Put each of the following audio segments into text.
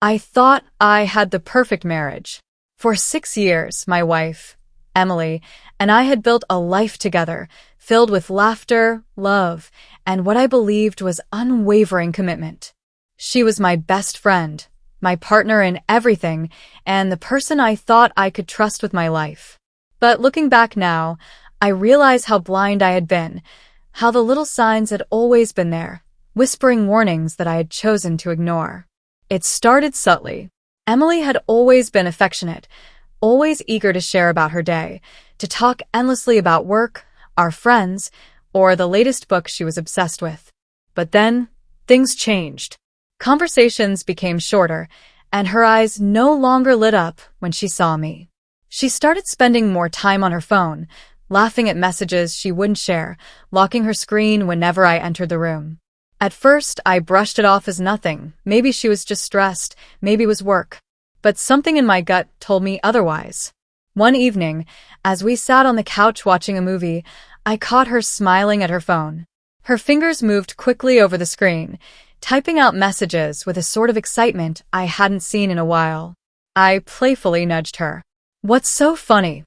I thought I had the perfect marriage. For 6 years, my wife, Emily, and I had built a life together, filled with laughter, love, and what I believed was unwavering commitment. She was my best friend, my partner in everything, and the person I thought I could trust with my life. But looking back now, I realize how blind I had been, how the little signs had always been there, whispering warnings that I had chosen to ignore. It started subtly. Emily had always been affectionate, always eager to share about her day, to talk endlessly about work, our friends, or the latest book she was obsessed with. But then, things changed. Conversations became shorter, and her eyes no longer lit up when she saw me. She started spending more time on her phone, laughing at messages she wouldn't share, locking her screen whenever I entered the room. At first, I brushed it off as nothing. Maybe she was just stressed, maybe it was work. But something in my gut told me otherwise. One evening, as we sat on the couch watching a movie, I caught her smiling at her phone. Her fingers moved quickly over the screen, typing out messages with a sort of excitement I hadn't seen in a while. I playfully nudged her. "What's so funny?"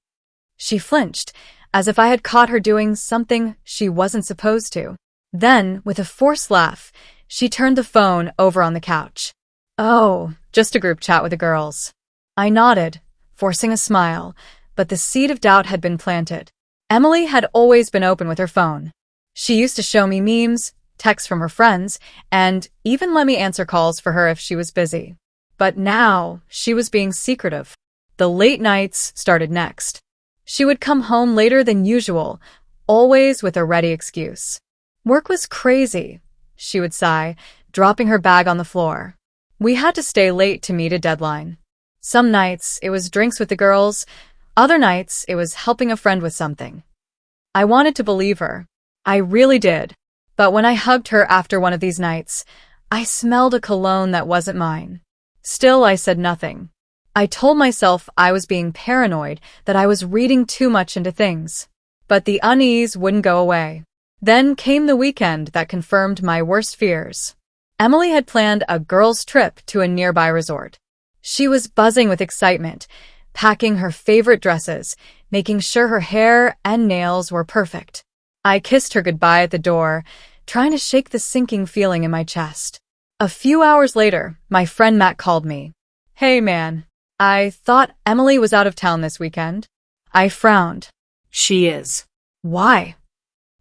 She flinched, as if I had caught her doing something she wasn't supposed to. Then, with a forced laugh, she turned the phone over on the couch. "Oh, just a group chat with the girls." I nodded, forcing a smile, but the seed of doubt had been planted. Emily had always been open with her phone. She used to show me memes, texts from her friends, and even let me answer calls for her if she was busy. But now, she was being secretive. The late nights started next. She would come home later than usual, always with a ready excuse. "Work was crazy," she would sigh, dropping her bag on the floor. We had to stay late to meet a deadline. Some nights, it was drinks with the girls. Other nights, it was helping a friend with something. I wanted to believe her. I really did. But when I hugged her after one of these nights, I smelled a cologne that wasn't mine. Still, I said nothing. I told myself I was being paranoid, that I was reading too much into things. But the unease wouldn't go away. Then came the weekend that confirmed my worst fears. Emily had planned a girls' trip to a nearby resort. She was buzzing with excitement, packing her favorite dresses, making sure her hair and nails were perfect. I kissed her goodbye at the door, trying to shake the sinking feeling in my chest. A few hours later, my friend Matt called me. "Hey man, I thought Emily was out of town this weekend." I frowned. "She is." "Why?"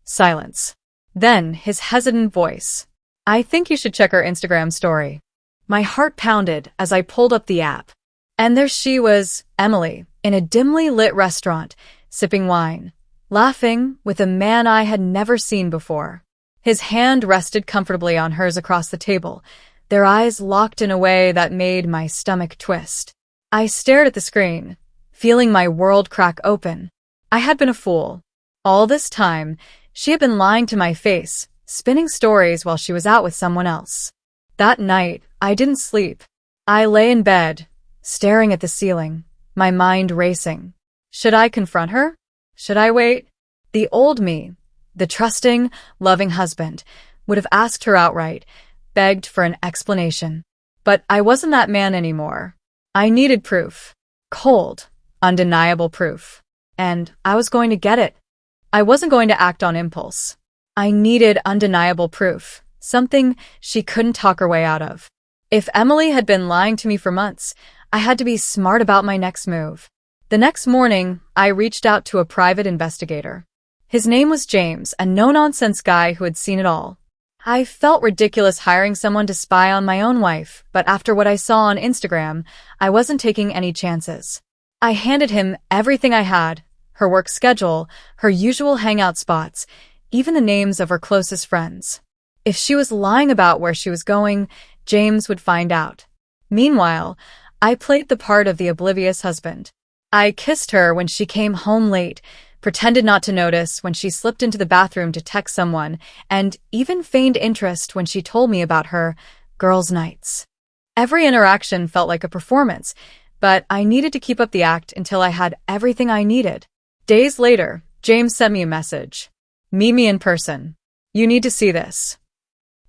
Silence. Then his hesitant voice. "I think you should check her Instagram story." My heart pounded as I pulled up the app. And there she was, Emily, in a dimly lit restaurant, sipping wine, laughing with a man I had never seen before. His hand rested comfortably on hers across the table, their eyes locked in a way that made my stomach twist. I stared at the screen, feeling my world crack open. I had been a fool. All this time, she had been lying to my face, spinning stories while she was out with someone else. That night, I didn't sleep. I lay in bed, staring at the ceiling, my mind racing. Should I confront her? Should I wait? The old me, the trusting, loving husband, would have asked her outright, begged for an explanation. But I wasn't that man anymore. I needed proof. Cold, undeniable proof. And I was going to get it. I wasn't going to act on impulse. I needed undeniable proof, something she couldn't talk her way out of. If Emily had been lying to me for months, I had to be smart about my next move. The next morning, I reached out to a private investigator. His name was James, a no-nonsense guy who had seen it all. I felt ridiculous hiring someone to spy on my own wife, but after what I saw on Instagram, I wasn't taking any chances. I handed him everything I had, her work schedule, her usual hangout spots, even the names of her closest friends. If she was lying about where she was going, James would find out. Meanwhile, I played the part of the oblivious husband. I kissed her when she came home late, pretended not to notice when she slipped into the bathroom to text someone, and even feigned interest when she told me about her girls' nights. Every interaction felt like a performance, but I needed to keep up the act until I had everything I needed. Days later, James sent me a message. "Meet me in person. You need to see this."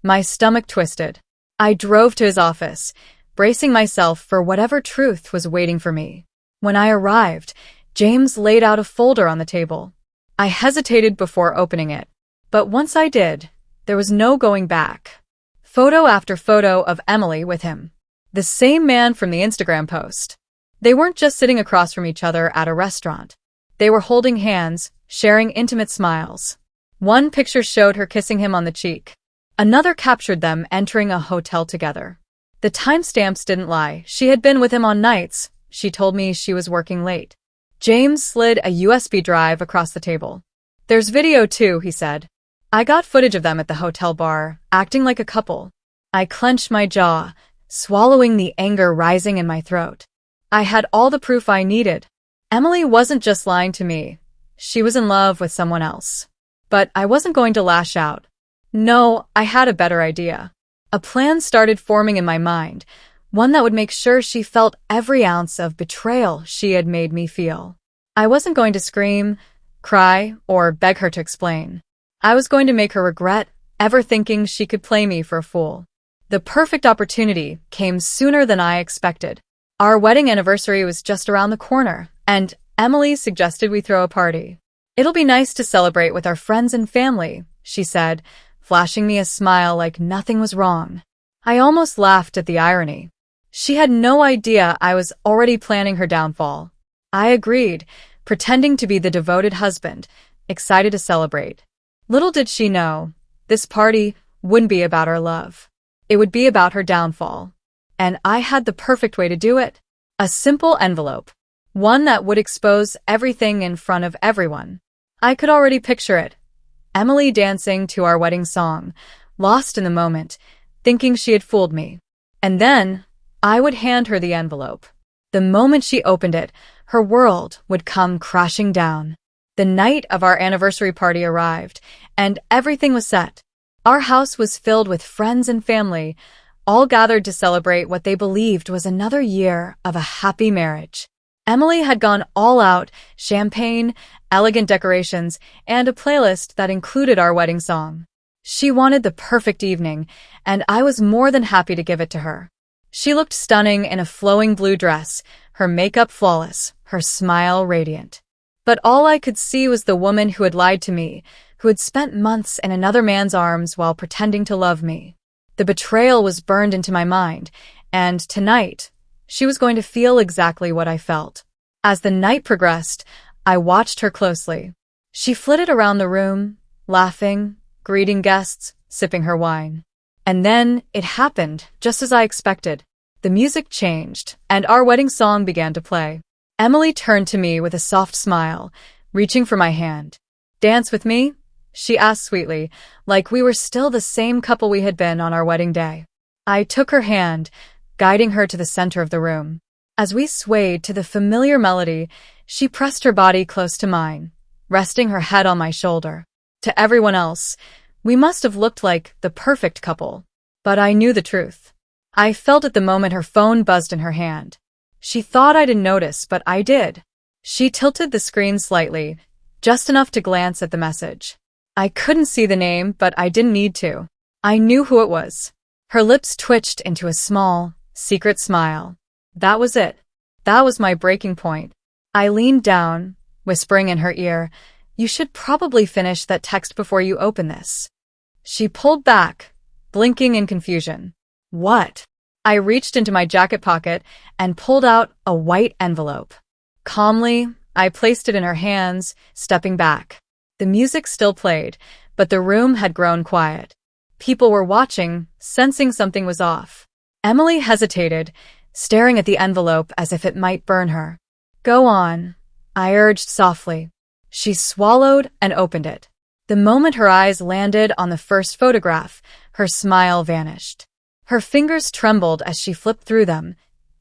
My stomach twisted. I drove to his office, bracing myself for whatever truth was waiting for me. When I arrived, James laid out a folder on the table. I hesitated before opening it, but once I did, there was no going back. Photo after photo of Emily with him. The same man from the Instagram post. They weren't just sitting across from each other at a restaurant. They were holding hands, sharing intimate smiles. One picture showed her kissing him on the cheek. Another captured them entering a hotel together. The timestamps didn't lie. She had been with him on nights. She told me she was working late. James slid a USB drive across the table. There's video too, he said. I got footage of them at the hotel bar, acting like a couple. I clenched my jaw, swallowing the anger rising in my throat. I had all the proof I needed. Emily wasn't just lying to me. She was in love with someone else. But I wasn't going to lash out. No, I had a better idea. A plan started forming in my mind, one that would make sure she felt every ounce of betrayal she had made me feel. I wasn't going to scream, cry, or beg her to explain. I was going to make her regret ever thinking she could play me for a fool. The perfect opportunity came sooner than I expected. Our wedding anniversary was just around the corner, and Emily suggested we throw a party. It'll be nice to celebrate with our friends and family, she said, flashing me a smile like nothing was wrong. I almost laughed at the irony. She had no idea I was already planning her downfall. I agreed, pretending to be the devoted husband, excited to celebrate. Little did she know, this party wouldn't be about our love. It would be about her downfall. And I had the perfect way to do it. A simple envelope. One that would expose everything in front of everyone. I could already picture it. Emily dancing to our wedding song, lost in the moment, thinking she had fooled me. And then, I would hand her the envelope. The moment she opened it, her world would come crashing down. The night of our anniversary party arrived, and everything was set. Our house was filled with friends and family, all gathered to celebrate what they believed was another year of a happy marriage. Emily had gone all out, champagne, elegant decorations, and a playlist that included our wedding song. She wanted the perfect evening, and I was more than happy to give it to her. She looked stunning in a flowing blue dress, her makeup flawless, her smile radiant. But all I could see was the woman who had lied to me, who had spent months in another man's arms while pretending to love me. The betrayal was burned into my mind, and tonight, she was going to feel exactly what I felt. As the night progressed, I watched her closely. She flitted around the room, laughing, greeting guests, sipping her wine. And then it happened, just as I expected. The music changed, and our wedding song began to play. Emily turned to me with a soft smile, reaching for my hand. "Dance with me?" she asked sweetly, like we were still the same couple we had been on our wedding day. I took her hand, guiding her to the center of the room. As we swayed to the familiar melody, she pressed her body close to mine, resting her head on my shoulder. To everyone else, we must have looked like the perfect couple. But I knew the truth. I felt it the moment her phone buzzed in her hand. She thought I didn't notice, but I did. She tilted the screen slightly, just enough to glance at the message. I couldn't see the name, but I didn't need to. I knew who it was. Her lips twitched into a small, secret smile. That was it. That was my breaking point. I leaned down, whispering in her ear, "You should probably finish that text before you open this." She pulled back, blinking in confusion. What? I reached into my jacket pocket and pulled out a white envelope. Calmly, I placed it in her hands, stepping back. The music still played, but the room had grown quiet. People were watching, sensing something was off. Emily hesitated, staring at the envelope as if it might burn her. "Go on," I urged softly. She swallowed and opened it. The moment her eyes landed on the first photograph, her smile vanished. Her fingers trembled as she flipped through them,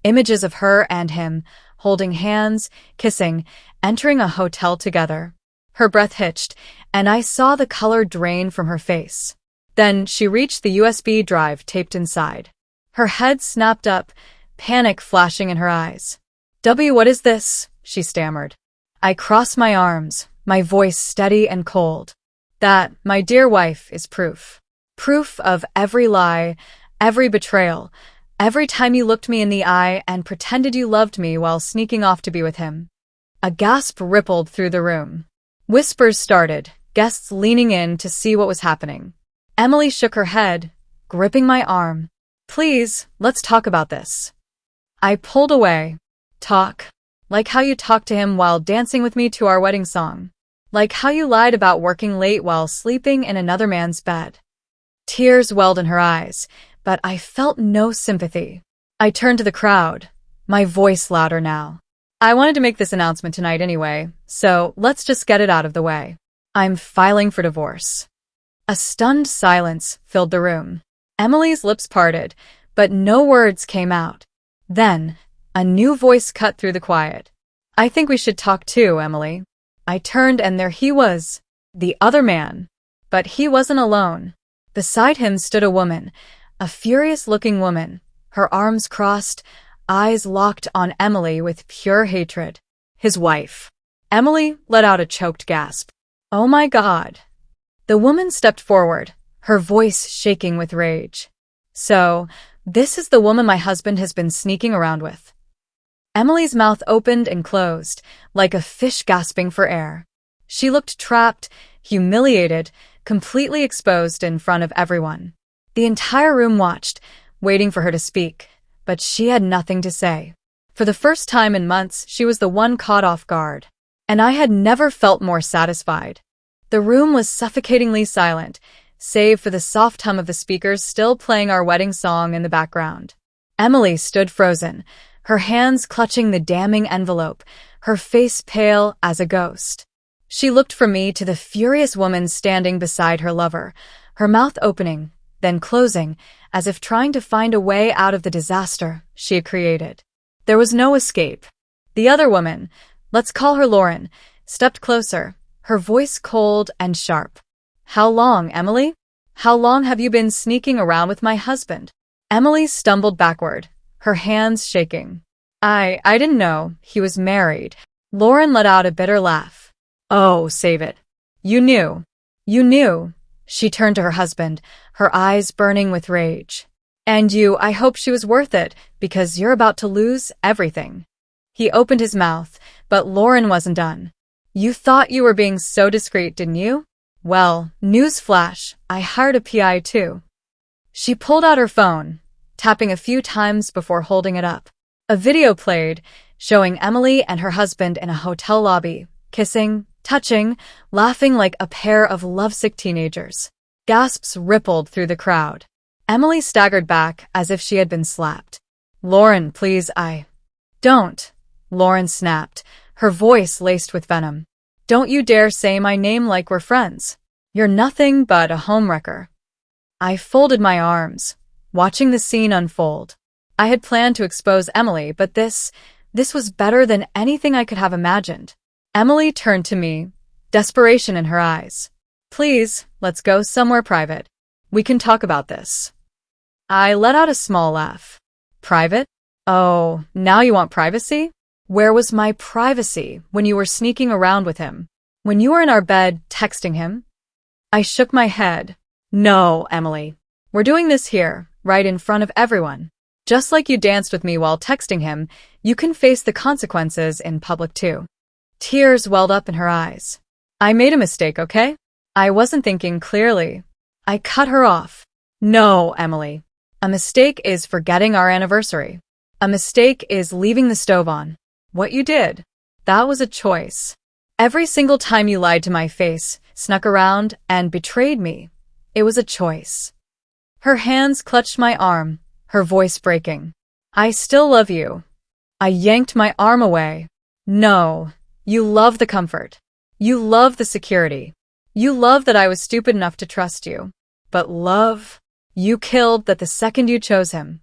images of her and him, holding hands, kissing, entering a hotel together. Her breath hitched, and I saw the color drain from her face. Then she reached the USB drive taped inside. Her head snapped up, panic flashing in her eyes. What is this?" she stammered. I crossed my arms, my voice steady and cold. "That, my dear wife, is proof. Proof of every lie, every betrayal, Every time you looked me in the eye and pretended you loved me while sneaking off to be with him." A gasp rippled through the room. Whispers started, guests leaning in to see what was happening. Emily shook her head, gripping my arm. "Please, let's talk about this." I pulled away. "Talk? Like how you talked to him while dancing with me to our wedding song. Like how you lied about working late while sleeping in another man's bed." Tears welled in her eyes, but I felt no sympathy. I turned to the crowd, my voice louder now. "I wanted to make this announcement tonight anyway, so let's just get it out of the way. I'm filing for divorce." A stunned silence filled the room. Emily's lips parted, but no words came out. Then, a new voice cut through the quiet. "I think we should talk too, Emily." I turned and there he was, the other man. But he wasn't alone. Beside him stood a woman, a furious-looking woman, her arms crossed, eyes locked on Emily with pure hatred. His wife. Emily let out a choked gasp. "Oh my God." The woman stepped forward, her voice shaking with rage. "So, this is the woman my husband has been sneaking around with." Emily's mouth opened and closed, like a fish gasping for air. She looked trapped, humiliated, completely exposed in front of everyone. The entire room watched, waiting for her to speak, but she had nothing to say. For the first time in months, she was the one caught off guard. And I had never felt more satisfied. The room was suffocatingly silent, save for the soft hum of the speakers still playing our wedding song in the background. Emily stood frozen, her hands clutching the damning envelope, her face pale as a ghost. She looked from me to the furious woman standing beside her lover, her mouth opening, then closing, as if trying to find a way out of the disaster she had created. There was no escape. The other woman, let's call her Lauren, stepped closer, her voice cold and sharp. "How long, Emily? How long have you been sneaking around with my husband?" Emily stumbled backward, her hands shaking. I didn't know he was married." Lauren let out a bitter laugh. "Oh, save it. You knew. You knew." She turned to her husband, her eyes burning with rage. "And I hope she was worth it, because you're about to lose everything." He opened his mouth, but Lauren wasn't done. "You thought you were being so discreet, didn't you? Well, newsflash, I hired a PI too." She pulled out her phone, tapping a few times before holding it up. A video played, showing Emily and her husband in a hotel lobby, kissing, touching, laughing like a pair of lovesick teenagers. Gasps rippled through the crowd. Emily staggered back as if she had been slapped. "Lauren, please, Don't," Lauren snapped, her voice laced with venom. "Don't you dare say my name like we're friends. You're nothing but a homewrecker." I folded my arms, watching the scene unfold. I had planned to expose Emily, but this was better than anything I could have imagined. Emily turned to me, desperation in her eyes. "Please, let's go somewhere private. We can talk about this." I let out a small laugh. "Private? Oh, now you want privacy? Where was my privacy when you were sneaking around with him? When you were in our bed texting him?" I shook my head. "No, Emily. We're doing this here, right in front of everyone. Just like you danced with me while texting him, you can face the consequences in public too." Tears welled up in her eyes. "I made a mistake, okay? I wasn't thinking clearly." I cut her off. "No, Emily. A mistake is forgetting our anniversary. A mistake is leaving the stove on. What you did, that was a choice. Every single time you lied to my face, snuck around, and betrayed me, it was a choice." Her hands clutched my arm, her voice breaking. "I still love you." I yanked my arm away. "No. You love the comfort. You love the security. You love that I was stupid enough to trust you. But love? You killed that the second you chose him."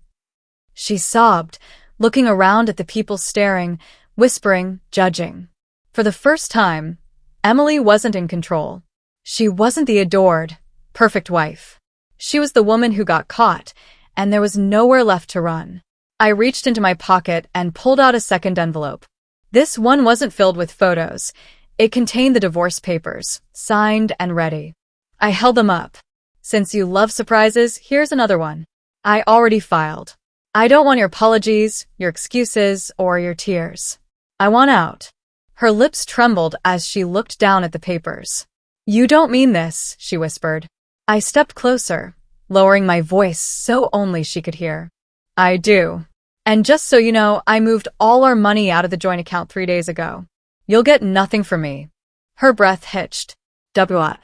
She sobbed, looking around at the people staring, whispering, judging. For the first time, Emily wasn't in control. She wasn't the adored, perfect wife. She was the woman who got caught, and there was nowhere left to run. I reached into my pocket and pulled out a second envelope. This one wasn't filled with photos. It contained the divorce papers, signed and ready. I held them up. "Since you love surprises, here's another one. I already filed." I don't want your apologies, your excuses, or your tears. I want out. Her lips trembled as she looked down at the papers. You don't mean this, she whispered. I stepped closer, lowering my voice so only she could hear. I do. And just so you know, I moved all our money out of the joint account 3 days ago. You'll get nothing from me. Her breath hitched. What?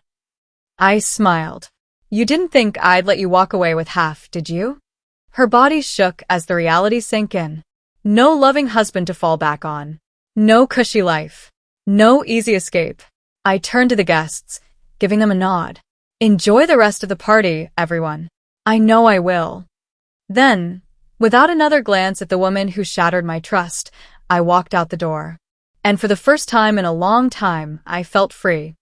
I smiled. You didn't think I'd let you walk away with half, did you? Her body shook as the reality sank in. No loving husband to fall back on. No cushy life. No easy escape. I turned to the guests, giving them a nod. Enjoy the rest of the party, everyone. I know I will. Then, without another glance at the woman who shattered my trust, I walked out the door. And for the first time in a long time, I felt free.